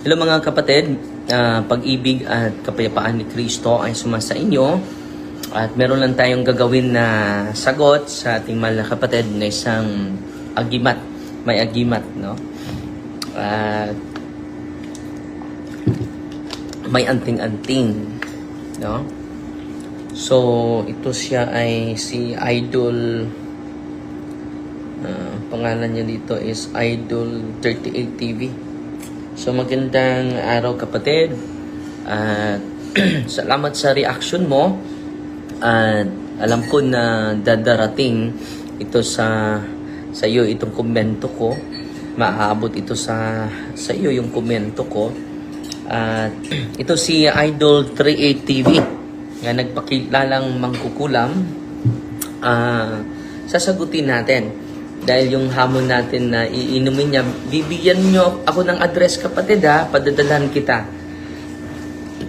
Hello mga kapatid, pag-ibig at kapayapaan ni Kristo ay sumasa inyo at meron lang tayong gagawin na sagot sa ating mahal na kapatid na isang agimat, may agimat, no? At may anting-anting, no? So ito siya ay si Idol, pangalan niya dito is Idol 38 TV. So magandang araw kapatid at salamat sa reaction mo at alam ko na dadarating ito sa iyo itong komento ko, maaabot ito sa iyo yung komento ko at ito si Idol 38 TV nga nagpakilalang mangkukulam. Sasagutin natin dahil yung hamon natin na iinumin niya, bibigyan nyo ako ng address kapatid ha, padadalhan kita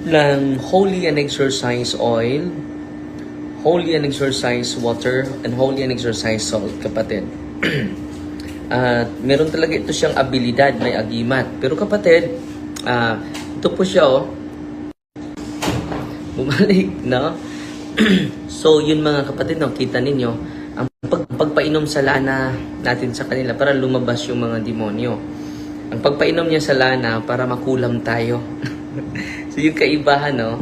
ng Holy and Exorcise Oil, Holy and Exorcise Water, and Holy and Exorcise Salt kapatid. At meron talaga ito siyang abilidad, may agimat. Pero kapatid, ito po siya bumalik, no? So yun mga kapatid, no, kita ninyo ang pagpainom sa lana natin sa kanila para lumabas yung mga demonyo. Ang pagpainom niya sa lana para makulam tayo. So yung kaibahan, no?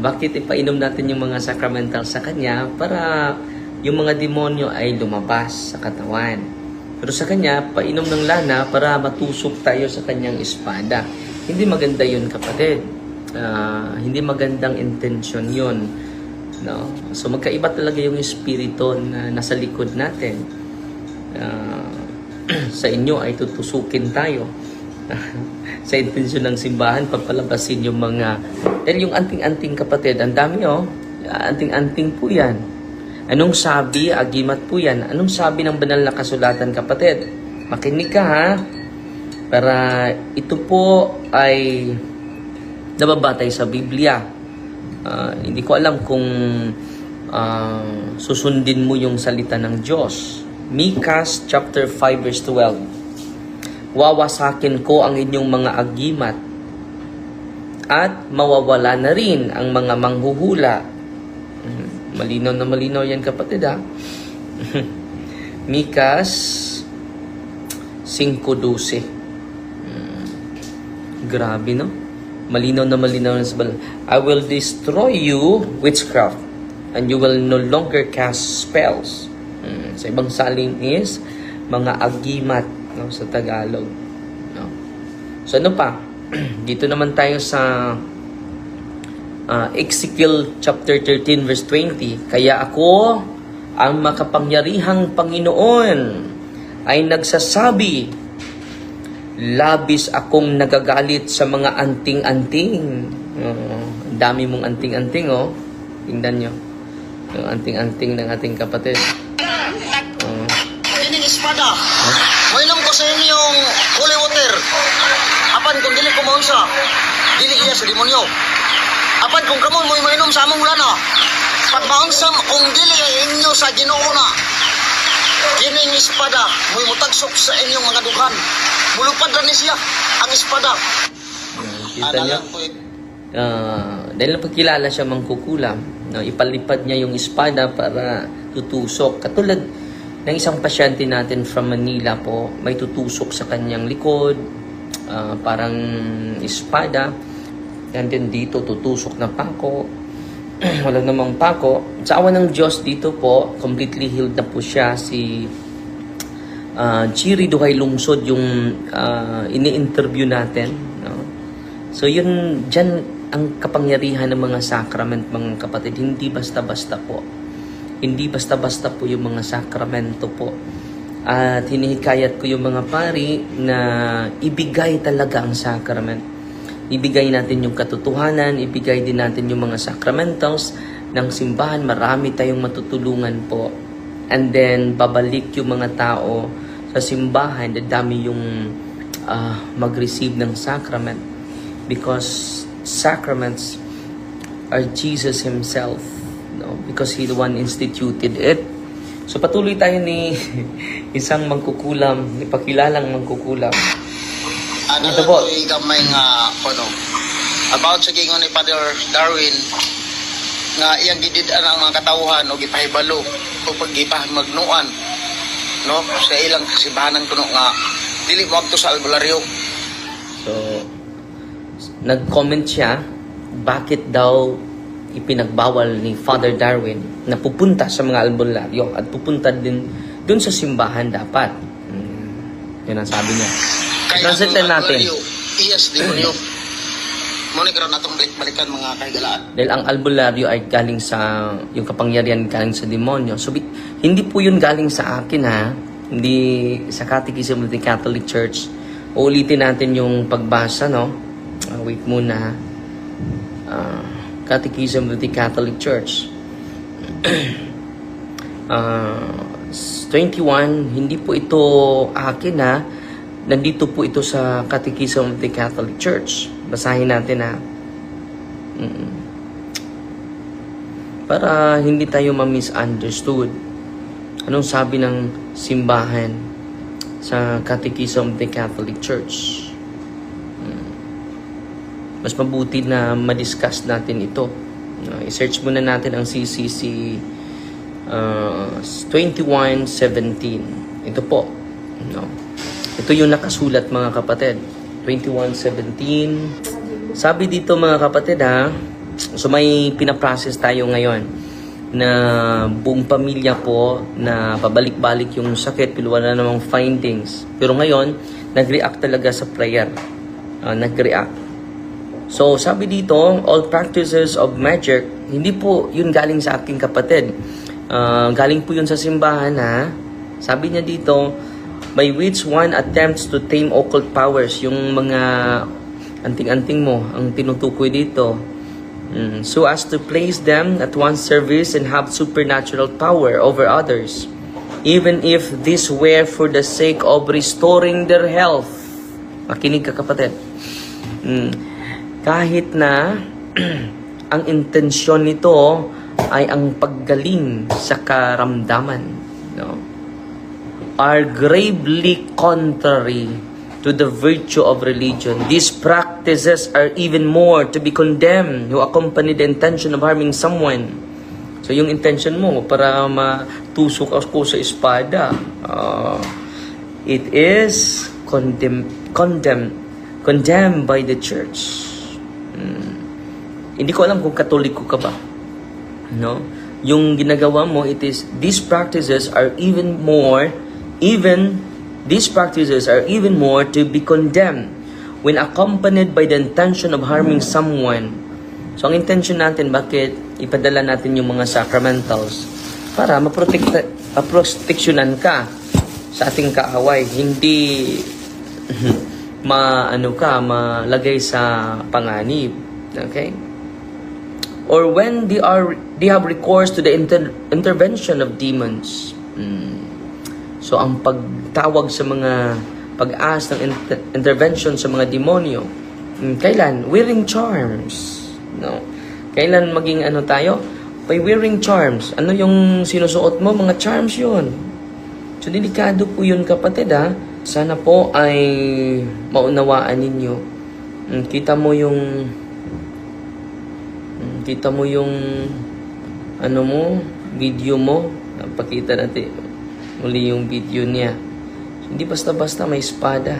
Bakit ipainom natin yung mga sacramental sa kanya para yung mga demonyo ay lumabas sa katawan. Pero sa kanya, painom ng lana para matusok tayo sa kanyang espada. Hindi maganda yun kapatid. Hindi magandang intention yun. No? So magkaiba talaga yung espiritu na nasa likod natin. Sa inyo ay tutusukin tayo. Sa intensyon ng simbahan, papalabasin yung mga... Dahil yung anting-anting kapatid, ang dami anting-anting po yan. Anong sabi? Agimat po yan. Anong sabi ng banal na kasulatan kapatid? Makinig ka ha. Para ito po ay nababatay sa Biblia. Hindi ko alam kung susundin mo yung salita ng Diyos. Mikas chapter 5 verse 12. Wawasakin ko ang inyong mga agimat at mawawala na rin ang mga manghuhula. Malinaw na malinaw yan kapatid ha. Mikas 5:12. Grabe no? Malinaw na malinaw na sa banal. I will destroy you witchcraft and you will no longer cast spells. Sa ibang saling is mga agimat, no, sa Tagalog. No? So ano pa? Dito naman tayo sa Ezekiel chapter 13 verse 20. Kaya ako, ang makapangyarihang Panginoon, ay nagsasabi, labis akong nagagalit sa mga anting-anting. Ang dami mong anting-anting, oh. Tingnan nyo. Yung anting-anting ng ating kapatid. Ining espada. Mainom ko sa inyong holy water. Apan kung dili ko maunsa, dili iya sa demonyo. Apan kung kamon mo mainom sa among lana, pag maunsa kung dili inyo sa Ginoo na, kining espada mo'y mutagsok sa inyong mga dughan. Mulupad ra ni siya ang espada. Kita niyo? Dahil napagkilala siya mangkukulam, no, ipalipad niya yung espada para tutusok. Katulad ng isang pasyente natin from Manila po, may tutusok sa kanyang likod, parang espada. And then dito tutusok na pako. Walang namang pako. Sa awa ng Diyos dito po, completely healed na po siya. Si Chiri Duhay Lungsod yung ini-interview natin, no? So yun, dyan ang kapangyarihan ng mga sacrament mga kapatid. Hindi basta-basta po. Hindi basta-basta po yung mga sakramento po. At hinihikayat ko yung mga pari na ibigay talaga ang sacrament. Ibigay natin yung katotohanan, ibigay din natin yung mga sacramentals ng simbahan. Marami tayong matutulungan po. And then, babalik yung mga tao sa simbahan, dami yung mag-receive ng sacrament. Because sacraments are Jesus Himself. No? Because He the one instituted it. So patuloy tayo ni isang mangkukulam, ni pakilalang mangkukulam. Ito po. Ko'y gamay nga, ano, about sa gingon ni Father Darwin, nga iyang gidid-an ang mga katawhan o gipahibalo o paggipahimagnuan, no? Sa ilang kasibahanan kuno nga, dili mo agto sa albularyo. So, nag-comment siya, bakit daw ipinagbawal ni Father Darwin na pupunta sa mga albularyo at pupunta din dun sa simbahan dapat. Yun ang sabi niya. Translate natin. Yes, demonyo. Muna karon atong balik-balikan mga kahigalaan. Dahil ang albularyo ay galing sa, yung kapangyarihan galing sa demonyo. So, hindi po yun galing sa akin ha. Hindi sa Catechism of the Catholic Church. Uulitin natin yung pagbasa, no? Wait muna. Catechism of the Catholic Church. 21, hindi po ito akin ha. Nandito po ito sa Catechism of the Catholic Church. Basahin natin ha. Para hindi tayo ma-misunderstood. Anong sabi ng simbahan sa Catechism of the Catholic Church? Mas mabuti na ma-discuss natin ito. I-search muna natin ang CCC 21:17. Ito po. No. Ito yung nakasulat mga kapatid. 21:17. Sabi dito mga kapatid ha. So may pinaprocess tayo ngayon na buong pamilya po na pabalik-balik yung sakit, pero wala namang findings. Pero ngayon, nag-react talaga sa prayer. Nag-react. So, sabi dito, all practices of magic, hindi po yun galing sa aking kapatid. Galing po yun sa simbahan, ha? Sabi niya dito, by which one attempts to tame occult powers, yung mga anting-anting mo, ang tinutukoy dito. So as to place them at one's service and have supernatural power over others, even if this were for the sake of restoring their health. Makinig ka kapatid. Kahit na ang intensyon nito ay ang paggaling sa karamdaman, no? Are gravely contrary to the virtue of religion. These practices are even more to be condemned who accompany the intention of harming someone. So yung intention mo para matusok ako sa espada, it is condemned by the church. Hindi ko alam kung katoliko ka ba, no? Yung ginagawa mo, it is these practices are even more to be condemned when accompanied by the intention of harming someone. So ang intention natin, bakit ipadala natin yung mga sacramentals? Para maproteksyonan ka sa ating kaaway, hindi malagay sa panganib. Okay? Or when they have recourse to the intervention of demons. So ang pagtawag sa mga pag-ask ng intervention sa mga demonyo, kailan? Wearing charms. No? Kailan maging tayo? By wearing charms. Ano yung sinusuot mo? Mga charms yun. So delikado po yun kapatid ha. Sana po ay maunawaan ninyo. Kita mo yung video mo. Pakita natin muli yung video niya. Hindi basta-basta may espada.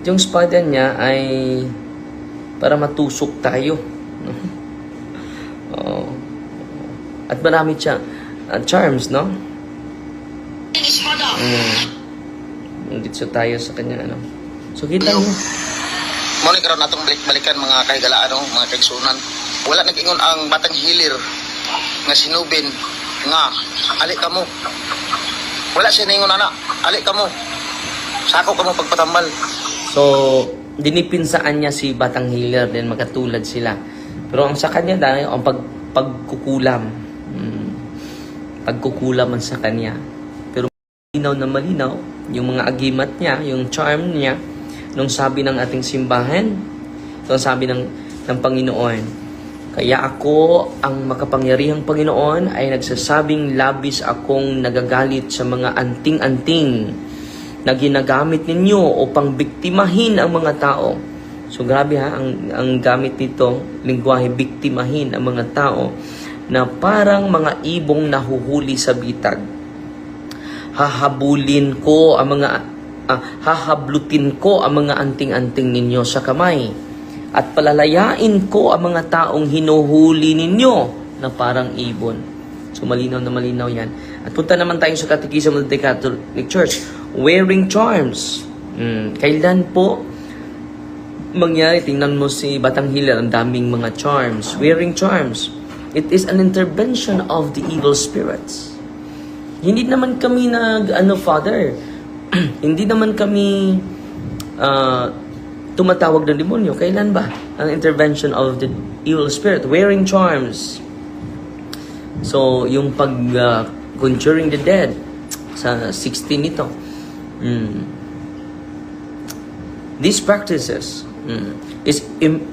Yung espada niya ay para matusok tayo. At marami siya charms, no? Dito tayo sa kanya, So kita niyo. Muna karon atong balik-balikan mga kahigalaan, mga kaigsunan. Wala nag-ingon ang batang hilir nga sinubin nga ali ka mo. Wala siya ningon ana, ali ka mo. Sako ka mo pagpatambal. So, dinipinsaan niya si batang hilir din magkatulad sila. Pero ang sa kanya dahil ang pagkukulam. Pagkukulam ang sa kanya. Pero malinaw na malinaw yung mga agimat niya, yung charm niya nung sabi ng ating simbahan, nung sabi ng Panginoon. Kaya ako, ang makapangyarihang Panginoon, ay nagsasabing labis akong nagagalit sa mga anting-anting na ginagamit ninyo upang biktimahin ang mga tao. So grabe ha, ang gamit nito, lingwahe, biktimahin ang mga tao na parang mga ibong nahuhuli sa bitag. Hahablutin ko ang mga anting-anting ninyo sa kamay at palalayain ko ang mga taong hinuhuli ninyo na parang ibon. So malinaw na malinaw yan. At punta naman tayo sa Catechism of the Catholic Church. Wearing charms. Kailan po mangyari? Tingnan mo si Batanghiller, ang daming mga charms. Wearing charms. It is an intervention of the evil spirits. Hindi naman kami Father, hindi naman kami tumatawag ng demonyo. Kailan ba ang intervention of the evil spirit? Wearing charms. So, yung conjuring the dead, sa 16 ito. These practices is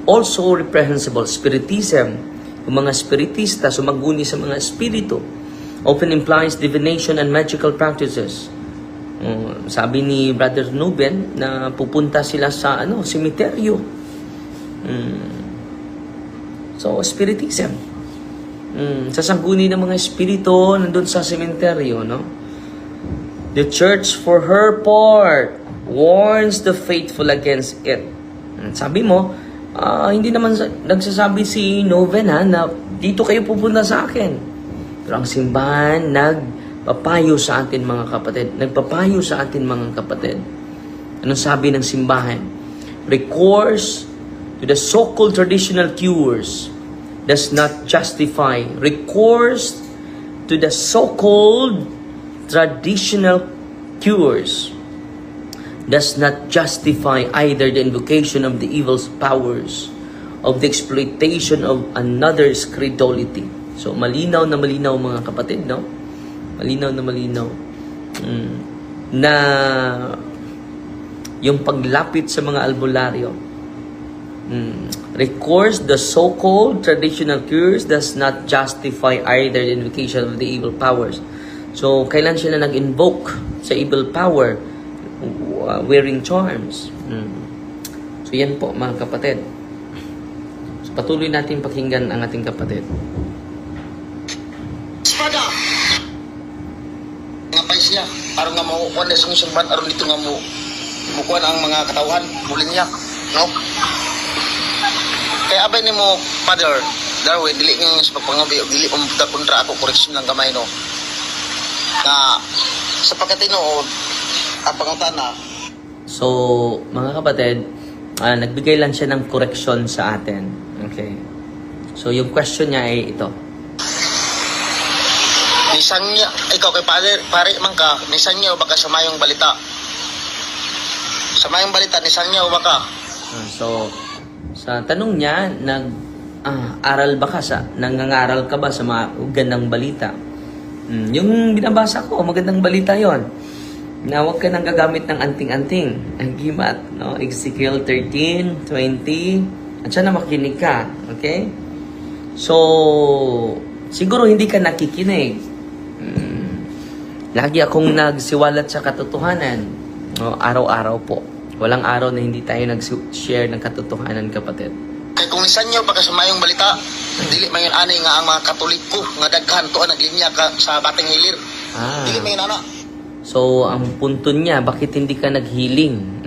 also reprehensible. Spiritism, yung mga spiritista, sumaguni sa mga espiritu, often implies divination and magical practices. Sabi ni Brother Nuben na pupunta sila sa semeteryo. So, spiritism. Sasangguni ng mga espiritu nandun sa sementeryo, no? The church, for her part, warns the faithful against it. Sabi mo, hindi naman nagsasabi si Noven na dito kayo pupunta sa akin. Pero ang simbahan nagpapayo sa atin mga kapatid. Nagpapayo sa atin mga kapatid. Anong sabi ng simbahan? Recourse to the so-called traditional cures does not justify. Recourse to the so-called traditional cures does not justify either the invocation of the evil powers of the exploitation of another's credulity. So, malinaw na malinaw mga kapatid, no? Malinaw na malinaw. Na yung paglapit sa mga albularyo, recourse the so-called traditional cures does not justify either the invocation of the evil powers. So, kailan sila nag-invoke sa evil power? Wearing charms. So, yan po mga kapatid. So, patuloy natin pakinggan ang ating kapatid. Espada! Nga pa siya. Aron nga makukuha na isang sumban. Aron dito nga mukuha ang mga katawan. Muling niya. No? Kaya abay ni mo, Father Darwin, dili nga sa pagpangabi, dili kontra ako, koreksyon ng kamay, no? Na sa pagkatinood, ang pangutana. So, mga kapatid, nagbigay lang siya ng correction sa atin. Okay. So, yung question niya ay ito. Nisan niya, ikaw kay pare man ka, nisan niya o baka sa mayong balita? Sa mayong balita, nisan niya o baka? So, sa tanong niya, aral ba ka nangangaral ka ba sa mga magandang balita? Yung binabasa ko, magandang balita yon. Na huwag ka nang gagamit ng anting-anting. Ang gimat, no? Ezekiel 13:20. At siya na makinig ka. Okay? So, siguro hindi ka nakikinig. Lagi akong nagsiwalat sa katotohanan. No? Araw-araw po. Walang araw na hindi tayo nag-share ng katotohanan, kapatid. Kaya kung nisan niyo baka sa mayong balita, dili man yun ani nga ang mga Katoliko nga daghan to ang naglinya ka sa Bating Hilir. Dili man yun ana. So, ang punto niya, bakit hindi ka nag-healing?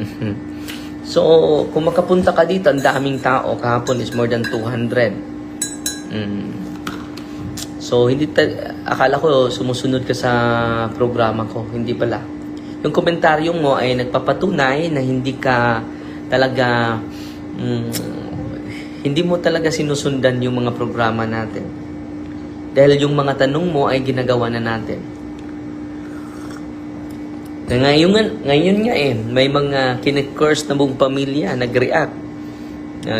So, kung makapunta ka dito, ang daming tao. Kahapon is more than 200. So, akala ko sumusunod ka sa programa ko. Hindi pala. Yung komentaryo mo ay nagpapatunay na hindi ka talaga, hindi mo talaga sinusundan yung mga programa natin. Dahil yung mga tanong mo ay ginagawa na natin. Ngayon nga may mga kine-curse na buong pamilya nag-react,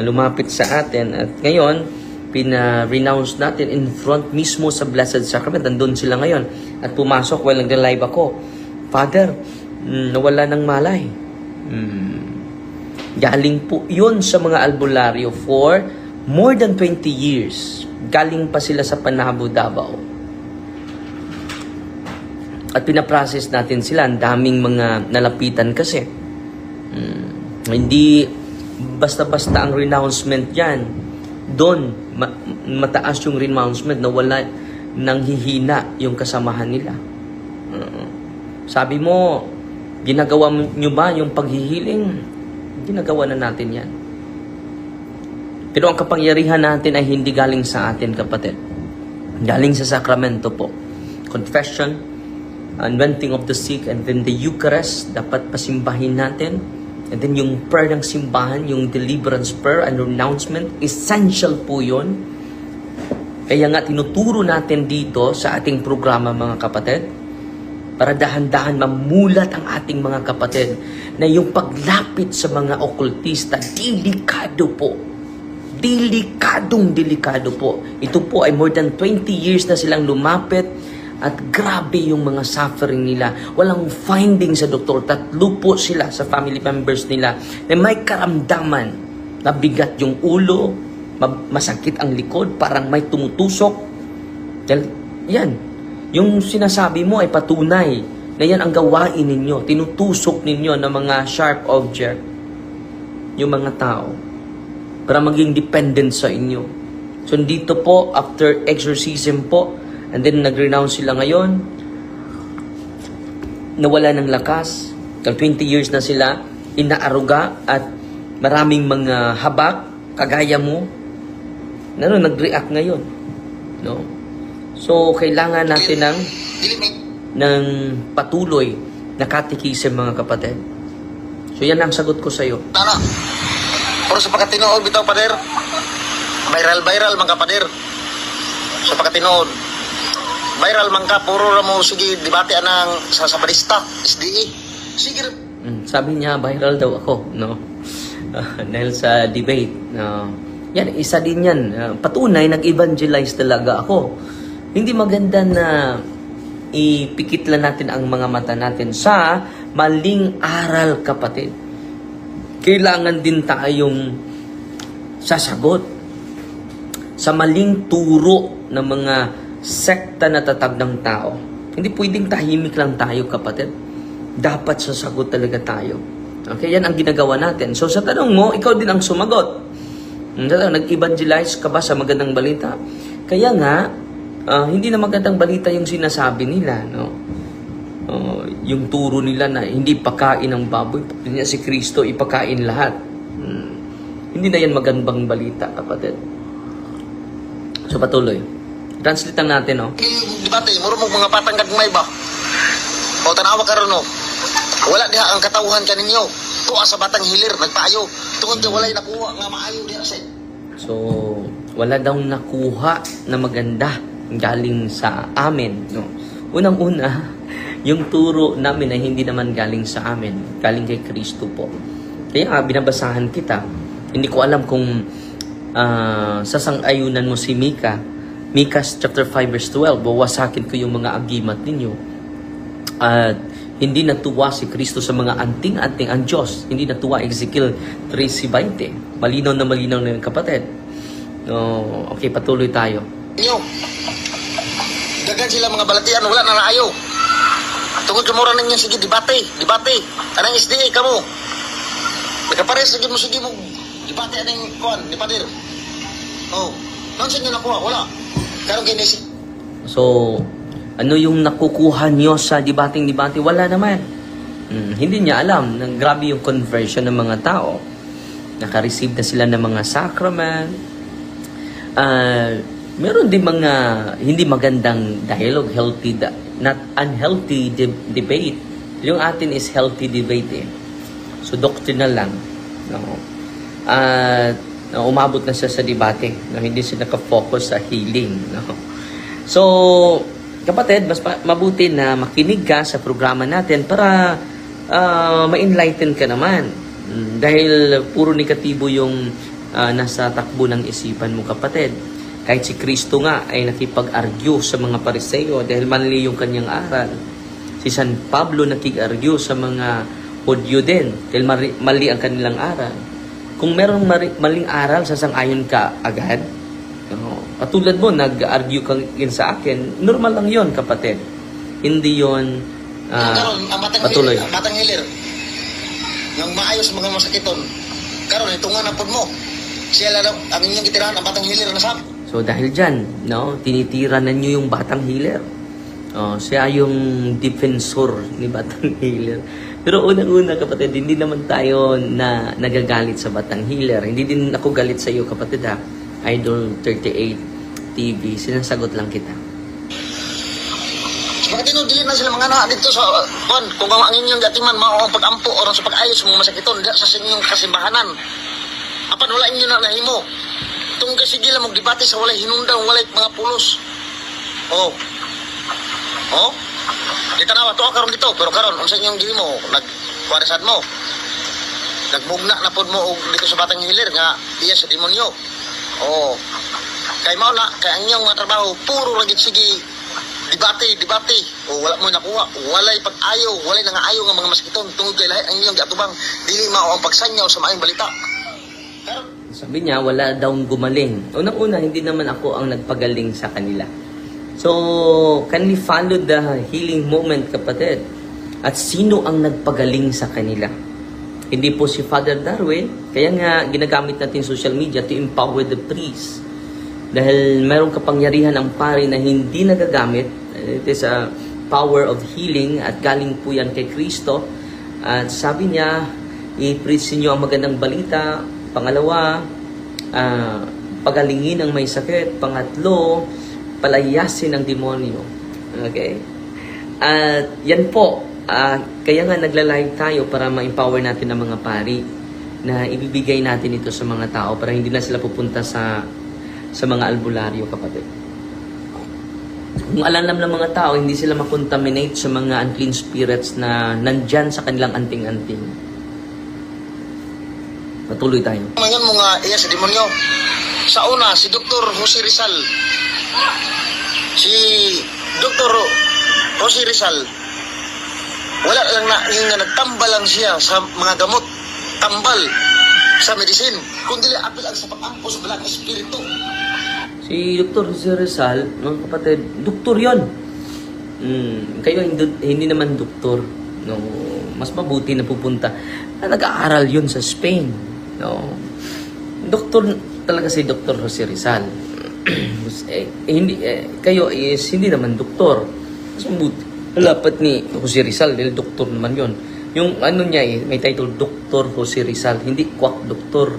lumapit sa atin. At ngayon, pina-renounce natin in front mismo sa Blessed Sacrament. Nandun sila ngayon. At pumasok while nag-live ako. Father, nawala ng malay. Galing po yun sa mga albularyo for more than 20 years. Galing pa sila sa Panabo, Davao. at pinaprocess natin sila. Ang daming mga nalapitan kasi. Hindi basta-basta ang renouncement yan. Doon, mataas yung renouncement na wala nang hihina yung kasamahan nila. Sabi mo, ginagawa nyo ba yung paghihiling? Ginagawa na natin yan. Pero ang kapangyarihan natin ay hindi galing sa atin, kapatid. Galing sa sakramento po. Confession, anointing of the sick, and then the Eucharist, dapat pasimbahin natin. And then yung prayer ng simbahan, yung deliverance prayer and renouncement, essential po yun. Kaya nga tinuturo natin dito sa ating programa, mga kapatid, para dahan-dahan mamulat ang ating mga kapatid na yung paglapit sa mga okultista, delikado po. Delikado po. Ito po ay more than 20 years na silang lumapit at grabe yung mga suffering nila. Walang finding sa doktor. 3 po sila sa family members nila na may karamdaman na bigat yung ulo, masakit ang likod, parang may tumutusok. Yan. Yung sinasabi mo ay patunay na yan ang gawain ninyo. Tinutusok ninyo ng mga sharp object yung mga tao para maging dependent sa inyo. So dito po, after exorcism po, and then nag-renounce sila ngayon, nawala ng lakas. 20 years na sila, inaaruga at maraming mga habak, kagaya mo, nag-react ngayon. No? So, kailangan natin ng patuloy na katikisem, mga kapatid. So, yan ang sagot ko sa iyo. Tana. Pero sa pagkatinood, bitaw, pader. Viral, mga pader. Sa pagkatinood. Viral, man ka. Puro na mo, sige, debate anang sa balista, SDE. Sige. Sabi niya, viral daw ako, no? Dahil sa debate. Yan, isa din yan. Patunay, nag-evangelize talaga ako. Hindi maganda na ipikit lang natin ang mga mata natin sa maling aral, kapatid. Kailangan din tayong sasagot sa maling turo ng mga sekta na tatag ng tao. Hindi pwedeng tahimik lang tayo, kapatid. Dapat sasagot talaga tayo. Okay, yan ang ginagawa natin. So sa tanong mo, ikaw din ang sumagot. Nag-evangelize ka ba sa magandang balita? Kaya nga, hindi na magandang balita yung sinasabi nila, no? Yung turo nila na hindi pakain ng baboy, niya si Kristo ipakain lahat. Hindi na yan magandang balita, kapatid. So patuloy. Translate lang natin, no? Debate, muro mo mga patang gagmay ba? O tanawa ka ron, no? Wala diha ang katawhan kaninyo. Tuwa sa batang hilir, nagpaayo. Tungod ka walay nakuha nga maayo diha sa. So, wala daw nakuha na maganda galing sa amin, no? Unang-una, yung turo namin ay hindi naman galing sa amin, galing kay Kristo po. Kaya binabasahan kita. Hindi ko alam kung sasang-ayunan mo si Mika. Mika chapter 5 verse 12, bawasakin ko yung mga agimat ninyo. At hindi natuwa si Kristo sa mga anting-anting ang Diyos. Hindi natuwa. Ezekiel 3:20. Malinaw na yung kapatid. Okay, patuloy tayo. Inyo. Dagan sila mga balatian, wala na naayo. Tungod ka mura ninyo, sige, debate. Anong SDA ka mo? Nagkapares, sige mo. Debate anong kuhan, ni Pader. Nang sa inyo nakuha, wala. Karong ginisip. So, ano yung nakukuha niyo sa debate? Wala naman. Hindi niya alam na grabe yung conversion ng mga tao. Naka-receive na sila ng mga sacrament. Meron din mga hindi magandang dialogue, not unhealthy debate. Yung atin is healthy debate. So, doctrinal lang. No? Umabot na siya sa debate. No? Hindi siya nakafocus sa healing. No? So, kapatid, mas mabuti na makinig ka sa programa natin para ma-enlighten ka naman. Dahil puro negatibo yung nasa takbo ng isipan mo, kapatid. Kahit si Kristo nga ay nakipag-argue sa mga Pariseo dahil mali yung kanyang aral. Si San Pablo nakig-argue sa mga Hudyo din dahil mali ang kanilang aral. Kung merong maling aral, sasang-ayon ka agad. Katulad mo, nag-argue ka sa akin, normal lang yon, kapatid. hindi yon karon ang patuloy. batang hilir. Yung maayos mga masakiton. Karon itungan na pod mo. Siya lang ang inyong gitirahan ang batang hilir na sab. So dahil dyan, no, tinitiranan nyo yung Batang Healer. Siya yung defensor ni Batang Healer. Pero unang-una kapatid, hindi naman tayo na nagagalit sa Batang Healer. Hindi din ako galit sa iyo kapatid ha. Idol 38 TV, sinasagot lang kita. Bakit tinudili na sila mga anak dito sa kung ang inyong gatiman mao ang pag-ampo oron sa pag-ayos sa mga masakiton diya sa inyong kasimbahanan. Apan wala inyo na nahimo. Tung sige lang magdebate sa walay hinungdan, walay mga pulos. Oh. Di tanawa to karon dito, pero karon unsa inyong gihimo nagkuwarisan mo. Nagmugna na pod mo og dito sa Batang Hilir nga iya sa demonyo. Oh. Kay mao na kay ang inyong mga trabaho puro ra gid sige debate. O wala mo nakuha, walay pag-ayo, walay nangaayo nga mga maskiton tungod kay lahi ang inyong giatubang dili mao ang pagsanyaw sa maayong balita. Pero Sabi niya, wala daw gumaling. Unang-una, hindi naman ako ang nagpagaling sa kanila. So, can we follow the healing moment, kapatid? At sino ang nagpagaling sa kanila? Hindi po si Father Darwin. Kaya nga, ginagamit natin social media to empower the priest. Dahil mayroong kapangyarihan ang pari na hindi nagagamit. It is a power of healing at galing po yan kay Kristo. At sabi niya, i-preach niyo ang magandang balita. Pangalawa, pagalingin ang may sakit. Pangatlo, palayasin ang demonyo. Okay? At yan po, kaya nga nagla-live tayo para ma-empower natin ang mga pari na ibibigay natin ito sa mga tao para hindi na sila pupunta sa mga albularyo, kapatid. Kung alam ng mga tao, hindi sila makontaminate sa mga unclean spirits na nandyan sa kanilang anting-anting. Patuloy tayo. ngayon mo nga iya sa demonyo. Sa una si Dr. Jose Rizal. Si Dr. Jose Rizal wala lang na yung nagtambal lang siya sa mga gamot, tambal sa medicine, kundi apil ang sa pag-ampos ng espiritu. Si Dr. Jose Rizal, mga kapatid, doktor yun. Kayo hindi naman doktor. No, mas mabuti na pupunta. Nag-aaral yun sa Spain. No. Doktor talaga si Dr. Jose Rizal. Kayo is hindi naman doktor. Mas mabuti. Dapat ni Jose Rizal, dahil doktor naman yun. Yung ano niya may title Dr. Jose Rizal, hindi kwak doktor.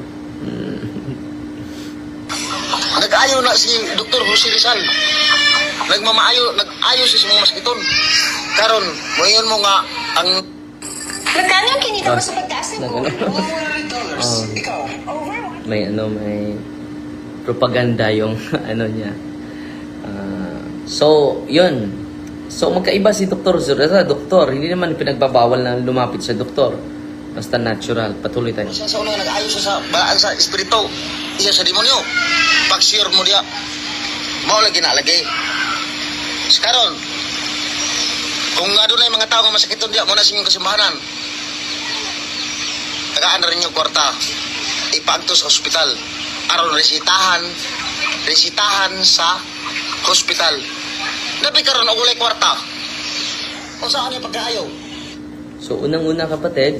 Nag-ayo na si Dr. Jose Rizal. Nag-ayo siya sa mga maskiton. Karon, ngayon mo nga ang Magkano ang kinita mo sa pagtaas ng Nag- $100? Ikaw, over may propaganda yung ano niya. So, yun. So, magkaiba si Dr. Zureza, doktor. Hindi naman pinagbabawal na lumapit sa doktor. Basta natural. Patuloy tayo. siya sa una nag-ayo siya sa balaan sa espiritu. Iya sa demonyo. Pag-sure mo diya, mao lagi nalagay. Karon, kung nga doon na mga tao nga masakiton diya, mo na sa inyong kasimbahanan. Tagaan na rin yung kwarta. Ipaagto sa ospital. Aron resitahan sa hospital. Dapat karon og walay kwarta. O saan yung pagkaayo? So, unang-una kapatid,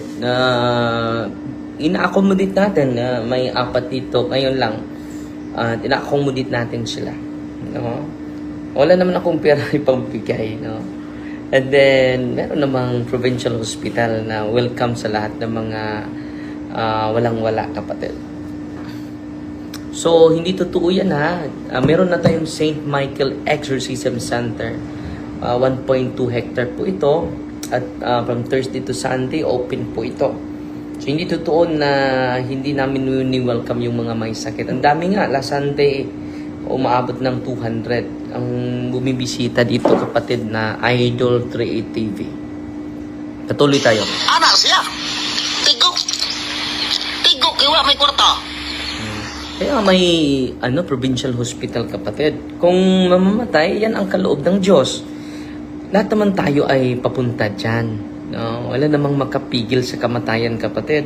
ina-accommodate natin na may 4 dito. Ngayon lang, ina-accommodate natin sila. No? Wala naman akong pera ipagbigay. No? And then, meron namang provincial hospital na welcome sa lahat ng mga walang-wala, kapatid. So, hindi totoo yan ha. Meron na tayong St. Michael Exorcism Center. 1.2 hectare po ito. At from Thursday to Sunday, open po ito. So, hindi totoo na hindi namin ni-welcome yung mga may sakit. Ang dami nga, last Sunday, umaabot ng 200 ang bumibisita dito, kapatid, na Idol 38 TV. Patuloy tayo. Anak siya. Tigok, kiwa may kwarta. Kaya may provincial hospital, kapatid. Kung mamamatay, yan ang kaloob ng Diyos. Lahat naman tayo ay papunta dyan. No? Wala namang makapigil sa kamatayan, kapatid.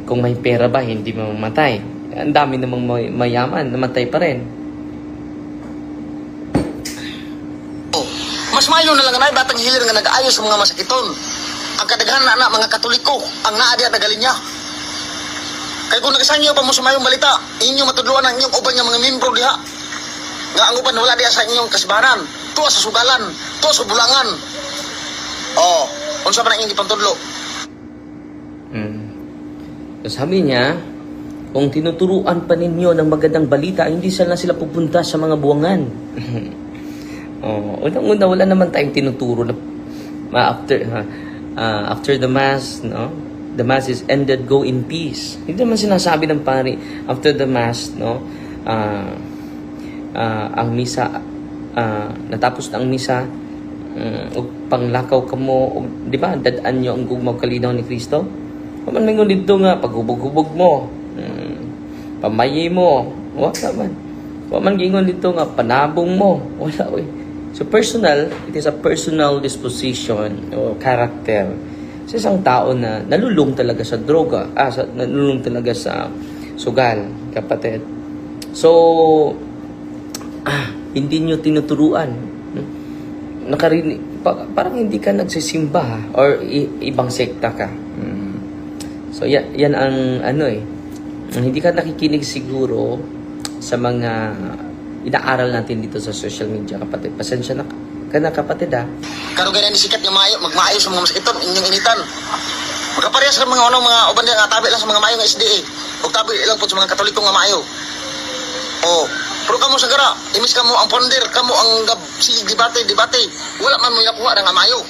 Kung may pera ba, hindi mamamatay. Ang dami namang mayaman, namatay pa rin. Mas Mas mayo na lang na batang hilir nga nag-ayo sa mga masakiton. Ang kadaghan na mga Katoliko, ang naa diya nagalinya. Kaya kung nagasanyo pa mo sa mayong balita, inyo matudluan ang inyong uban nga mga membro diha. Nga ang uban wala diha sa inyong kasbahanan. Tuwa sa sugalan, tuwa sa bulangan. Oh, unsa ba na inyong ipantudlo? So sabi niya, kung tinuturuan pa ninyo ng magandang balita, hindi sila pupunta sa mga buwangan. Unang-una, wala naman tayong tinuturo na after the mass, no? The mass is ended, go in peace. Hindi naman sinasabi ng pari, after the mass, no? Ang misa, natapos na ang misa, ug panglakaw ka mo, di ba? Dadaan nyo ang gugmaw kalinaw ni Kristo. Paman mingon dito nga, paghubog-hubog mo, pamayi mo, wala man. Paman gingon dito nga, panabong mo, wala oy. So personal, it is a personal disposition o character sa isang tao na nalulung talaga sa droga, nalulung talaga sa sugal, kapatid. So, hindi nyo tinuturuan. Nakarinig, parang hindi ka nagsisimba or ibang sekta ka. So, yan ang hindi ka nakikinig siguro sa mga inaaral natin dito sa social media, kapatid. Pasensya na ka na, kapatid, ha? Karon ganyan ni sikat nga magmaayo sa mga masakiton, inyong initan. Magkaparehas sa mga mga uban nga tabi lang sa mga maayo nga SDA. Ug tabi lang po sa mga Katoliko nga maayo. Oh, pero kamo sa gara, imis kamo ang ponder, kamo ang si debate. Wala man mo nakuha nga maayo.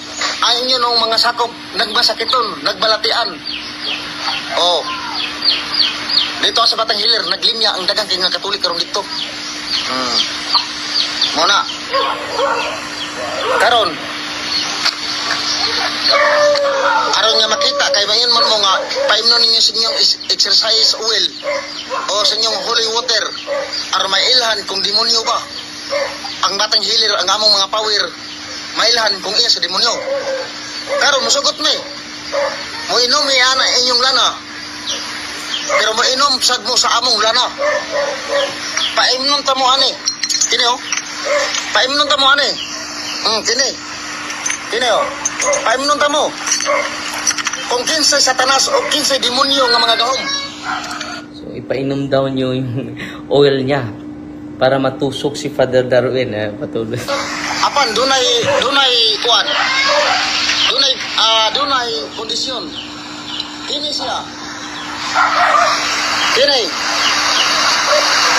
Ang inyo nung mga sakop nagmasakiton, nagbalatian. Oh. Dito sa Batang Hilir, naglinya ang dagang kay nga Katolik karon dito. Muna. Karon nga makita kay mayon man mo nga paimnon ninyo sa inyong exercise oil o sa inyong holy water aron mailhan kung demonyo ba ang Batang Hilir, ang among mga power mailhan kung iya sa demonyo. Karon musugot mi mo inom ana inyong lana pero mo inom sad mo sa among lana. Paimnon ta mo ani kini oh, paimnon ta mo ani kini oh, paimnon ta mo kung 15 satanas o 15 demonyo nga mga gahom. So, ipainom daw nyo yung oil niya para matusok si Father Darwin. Patuloy. Apan, dunay kuan. Dunay kondisyon. Kini siya. Kini.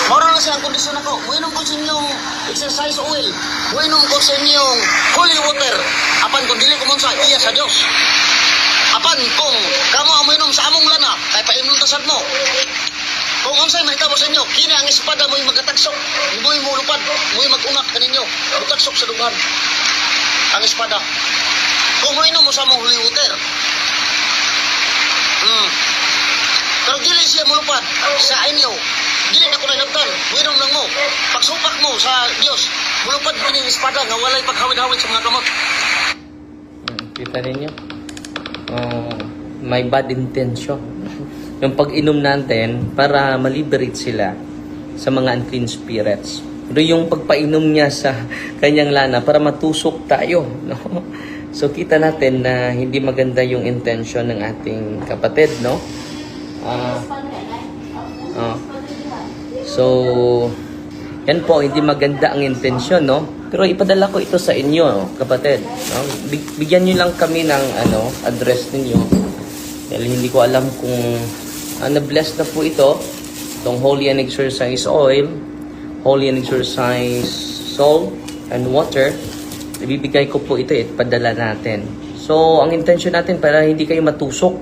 Mora na siya ang kondisyon ako. Muinom ko sa inyong exercise oil. Muinom ko sa inyong holy water. Apan, kung dili ko mong sa iya sa Diyos. Apan kung kamo ang minom sa among lana, kay paimnon tasad mo. Kung unsay mahitabo sa inyo, kini ang espada mo'y magatagsok, mo'y mulupad, mo'y mag-unak kaninyo, magtagsok sa dugan. Ang espada. Kung minom mo sa among holy water. Pero dili siya mulupad sa inyo. Dili na ko nagabtan, minom lang mo. Pagsupak mo sa Dios, mulupad mo ning espada nga walay paghawid-hawid sa mga kamot. Kita ninyo? May bad intention. Yung pag-inom natin para ma-liberate sila sa mga unclean spirits. Pero yung pagpainom niya sa kanyang lana para matusok tayo. No? So kita natin na hindi maganda yung intention ng ating kapatid. No? So, yan po, hindi maganda ang intention. No? Pero ipadala ko ito sa inyo, kapatid. No? Bigyan nyo lang kami ng address ninyo. Dahil hindi ko alam kung na-bless na po ito. Itong Holy and Exercise Oil, Holy and Exercise Salt and Water. Ibibigay ko po ito ipadala natin. So, ang intention natin para hindi kayo matusok.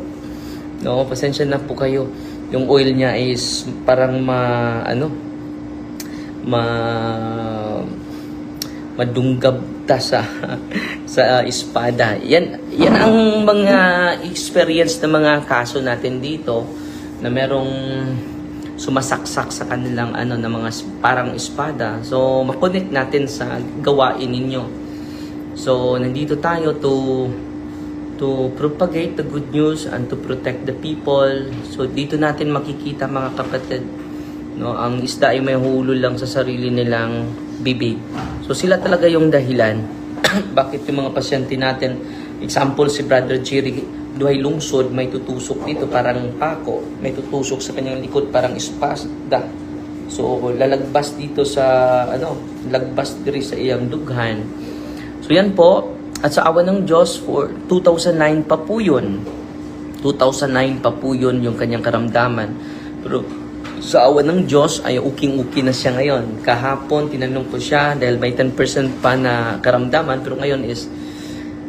No? Pasensya na po kayo. Yung oil niya is parang madunggab ta sa espada. Yan ang mga experience ng mga kaso natin dito na merong sumasaksak sa kanilang na mga parang espada. So makonect natin sa gawain ninyo. So nandito tayo to propagate the good news and to protect the people. So dito natin makikita, mga kapatid, no, ang isda ay may hulol lang sa sarili nilang bibig. So sila talaga yung dahilan bakit yung mga pasyente natin, example si Brother Jerry Duhay Lungsod, may tutusok dito parang pako, may tutusok sa kanyang likod parang espasda. So lalagbas dito sa lagbas diri sa iyang dughan. So yan po, at sa awa ng Diyos, for 2009 pa po yun. 2009 pa po yun yung kanyang karamdaman. Pero sa awa ng Diyos ay uking-uki na siya ngayon. Kahapon tinanong ko siya dahil may 10% pa na karamdaman, pero ngayon is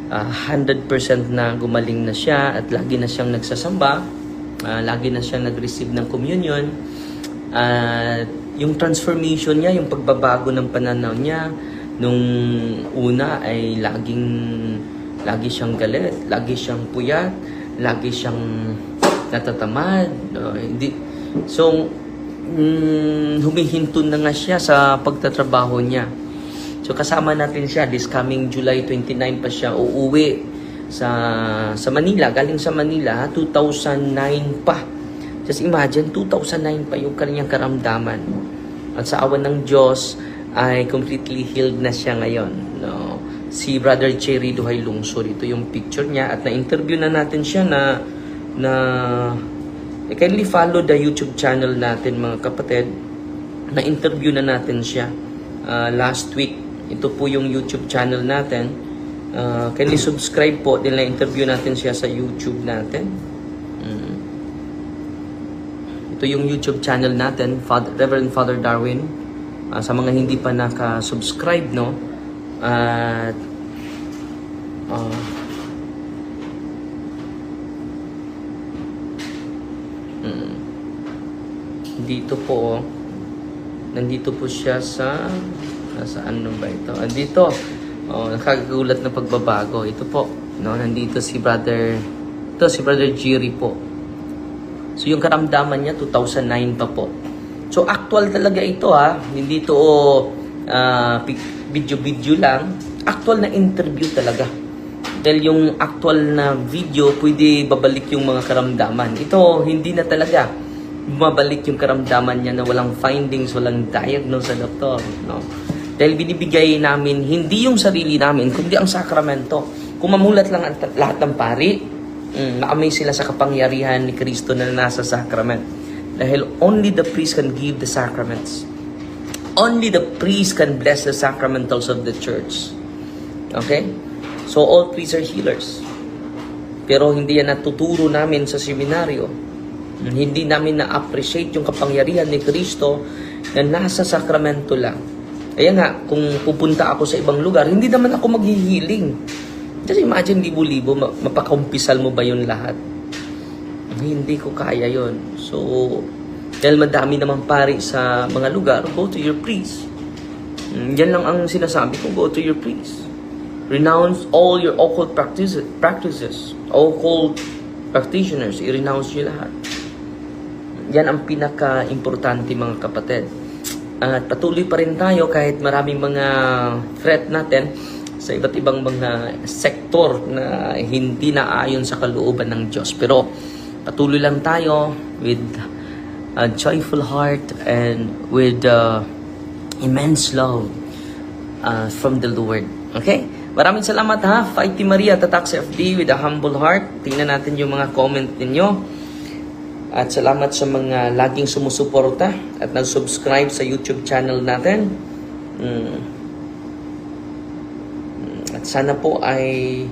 100% na gumaling na siya at lagi na siyang nagsasamba, lagi na siyang nag-receive ng communion. Yung transformation niya, yung pagbabago ng pananaw niya, nung una ay lagi siyang galit, lagi siyang puyat, lagi siyang natatamad. Humihinto na nga siya sa pagtatrabaho niya. So kasama natin siya this coming July 29 pa siya uuwi sa Manila, galing sa Manila, 2009 pa. Just imagine, 2009 pa yung kanyang karamdaman. At sa awan ng Diyos ay completely healed na siya ngayon. No? Si Brother Jerry Duhay Lungsod, ito yung picture niya at na-interview na natin siya na kindly follow the YouTube channel natin mga kapatid. Na-interview na natin siya last week. Ito po yung YouTube channel natin. Kindly subscribe po. Din na-interview natin siya sa YouTube natin. Ito yung YouTube channel natin, Reverend Father Darwin. Sa mga hindi pa naka-subscribe, no? At dito po, nandito po siya sa saan ba ito? Andito. Nakakagulat na pagbabago. Ito po, no? Nandito si Brother Jerry po. So yung karamdaman niya 2009 pa po. So actual talaga ito hindi to video lang. Actual na interview talaga. Dahil yung actual na video, pwede babalik yung mga karamdaman. Ito, hindi na talaga bumabalik yung karamdaman niya na walang findings, walang diagnose sa doktor. No? Dahil binibigay namin, hindi yung sarili namin, kundi ang sakramento. Kung mamulat lang lahat ng pari, na-amaze sila sa kapangyarihan ni Kristo na nasa sakrament. Dahil only the priest can give the sacraments. Only the priest can bless the sacramentals of the church. Okay? So all priests are healers. Pero hindi yan natuturo namin sa seminaryo. Hindi namin na-appreciate yung kapangyarihan ni Kristo na nasa sakramento lang. Kaya nga, kung pupunta ako sa ibang lugar, hindi naman ako maghihiling. Just imagine, libo-libo, mapakumpisal mo ba yun lahat? Hindi ko kaya yon. So, dahil madami naman pari sa mga lugar, go to your priest. Yan lang ang sinasabi ko, go to your priest. Renounce all your occult practices. Occult practitioners, i-renounce nyo lahat. Yan ang pinaka-importante mga kapatid. At patuloy pa rin tayo kahit maraming mga threat natin sa iba't ibang mga sektor na hindi naayon sa kalooban ng Diyos. Pero patuloy lang tayo with a joyful heart and with immense love from the Lord. Okay? Maraming salamat Fighty Maria Tatak sa FD with a humble heart. Tingnan natin yung mga comment ninyo. At salamat sa mga laging sumusuporta at nag-subscribe sa YouTube channel natin. At sana po ay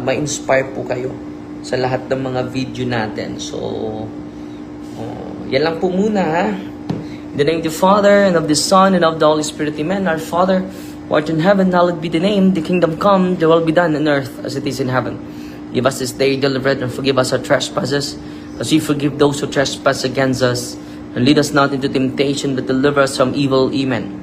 ma-inspire po kayo sa lahat ng mga video natin. So, yan lang po muna In the name of the Father, and of the Son, and of the Holy Spirit, Amen. Our Father, who art in heaven, hallowed be the name. The kingdom come, the will be done on earth as it is in heaven. Give us this day daily bread, and forgive us our trespasses, as we forgive those who trespass against us. And lead us not into temptation, but deliver us from evil. Amen.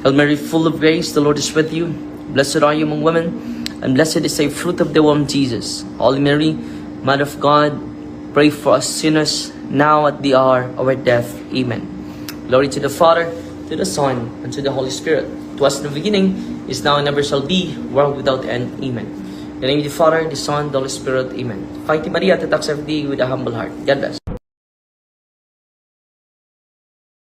Hail Mary, full of grace, the Lord is with you. Blessed are you among women, and blessed is the fruit of the womb, Jesus. Holy Mary, Mother of God, pray for us sinners, now at the hour of our death. Amen. Glory to the Father, to the Son, and to the Holy Spirit. It was in the beginning, is now, and ever shall be, world without end. Amen. In the name of the Father, the Son, the Holy Spirit. Amen. Fighting Maria, Tatak sa FD with a humble heart. God bless.